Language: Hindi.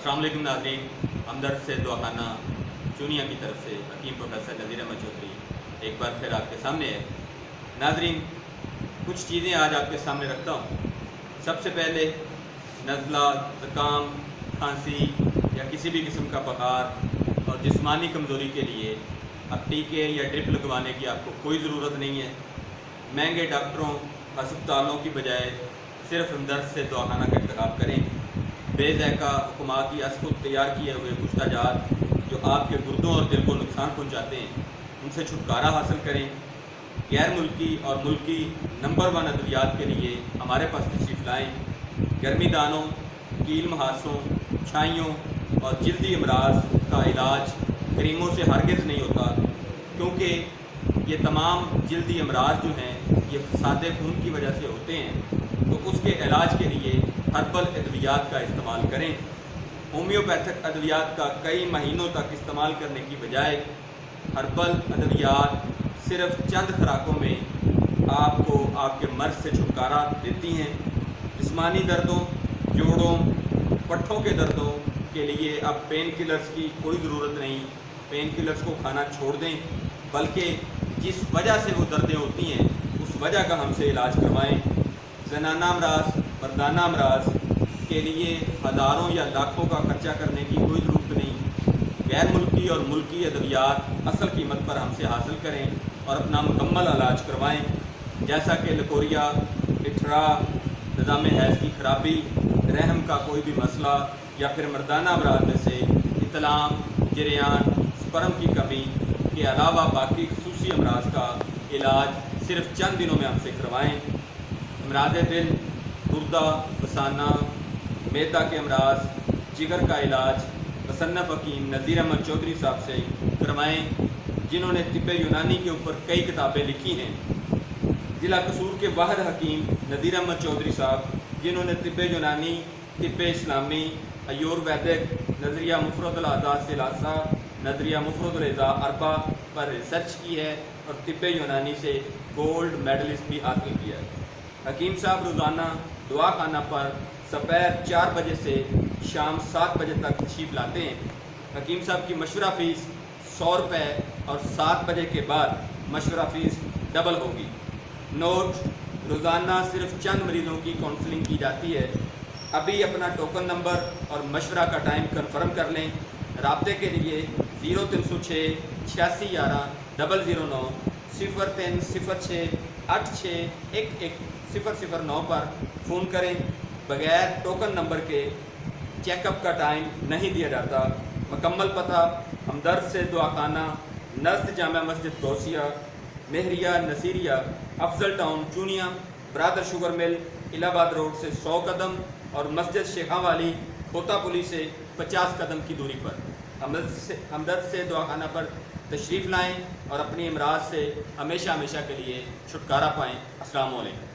अस्सलाम वालेकुम नाज़रीन, हमदर्द से दुआखाना चूनिया की तरफ से हकीम प्रोफेसर नज़ीर अहमद चौधरी एक बार फिर आपके सामने है। नाज़रीन, कुछ चीज़ें आज आपके सामने रखता हूँ। सबसे पहले नज़ला, ज़ुकाम, खांसी या किसी भी किस्म का बुखार और जिस्मानी कमज़ोरी के लिए अब टीके या ड्रिप लगवाने की आपको कोई ज़रूरत नहीं है। महंगे डॉक्टरों, अस्पतालों की बजाय सिर्फ हमदर्द से दुआखाना का इंतखाब करें। बेज़ायका हुकूमत की असकुल तैयार किए हुए कुछ ताजात जो आपके गुर्दों और दिल को नुकसान पहुँचाते हैं, उनसे छुटकारा हासिल करें। गैर मुल्की और मुल्की नंबर 1 अद्वियात के लिए हमारे पास तशरीफ़ लाएँ। गर्मी दानों, कील मुहासों, छाइयों और जल्दी अमराज का इलाज क्रीमों से हरगिज़ नहीं होता, क्योंकि ये तमाम जल्दी अमराज जो हैं ये सादे खून की वजह से होते हैं। तो उसके इलाज के लिए हर्बल अद्वियात का इस्तेमाल करें। होम्योपैथिक अद्वियात का कई महीनों तक इस्तेमाल करने की बजाय हर्बल अद्वियात सिर्फ चंद खुराकों में आपको आपके मर्ज से छुटकारा देती हैं। जिस्मानी दर्दों, जोड़ों, पट्ठों के दर्दों के लिए अब पेन किलर्स की कोई ज़रूरत नहीं। पेन किलर्स को खाना छोड़ दें, बल्कि जिस वजह से वो दर्दें होती हैं उस वजह का हमसे इलाज करवाएं। ज़नाना अमराज, मर्दाना अमराज के लिए हज़ारों या लाखों का खर्चा करने की कोई ज़रूरत नहीं। गैर मुल्की और मुल्की अद्वियात असल कीमत पर हमसे हासिल करें और अपना मुकम्मल इलाज करवाएं, जैसा कि लकोरिया, इठरा, निज़ाम हैज़ की खराबी, रहम का कोई भी मसला या फिर मर्दाना अमराज में से इतलाम, जरियान, स्पर्म की कमी के अलावा बाकी खुसूसी अमराज का इलाज सिर्फ चंद दिनों में हमसे करवाएँ। अमराज दिल, गुर्दा, बसाना, मैदा के अमराज, जिगर का इलाज मुसन्नफ़ हकीम नज़ीर अहमद चौधरी साहब से करवाएँ, जिन्होंने तिब्बे यूनानी के ऊपर कई किताबें लिखी हैं। ज़िला कसूर के वाहिद हकीम नज़ीर अहमद चौधरी साहब, जिन्होंने तिब्बे यूनानी, तिब्बे इस्लामी, आयुर्वेदिक, नज़रिया मुफ़रदुल आज़ाद सिलासा, नज़रिया मुफ़रदुल अरबा पर रिसर्च की है और तिब्बे यूनानी से गोल्ड मेडलिस्ट भी हासिल किया है। हकीम साहब रोज़ाना दुआ खाना पर दोपहर 4 बजे से शाम 7 बजे तक तशरीफ़ लाते हैं। हकीम साहब की मशवरा फ़ीस 100 रुपये और 7 बजे के बाद मशवरा फ़ीस डबल होगी। नोट, रोज़ाना सिर्फ चंद मरीज़ों की काउंसलिंग की जाती है। अभी अपना टोकन नंबर और मशवरा का टाइम कन्फर्म कर लें। राब्ते के लिए 0306 86 11 009 0306 86 11 009 पर फ़ोन करें। बग़ैर टोकन नंबर के चेकअप का टाइम नहीं दिया जाता। मुकम्मल पता हमदर्द से दुआखाना, नज़द जामा मस्जिद गौसिया, मेहरिया नसीरिया, अफजल टाउन चूनिया, ब्रादर शुगर मिल, इलाहाबाद रोड से 100 कदम और मस्जिद शेखा वाली, खोता पुलिस से 50 कदम की दूरी पर। हमदर्द से दुआखाना पर तशरीफ़ लाएँ और अपनी अमराज से हमेशा हमेशा के लिए छुटकारा पाएँ। अस्सलाम वालेकुम।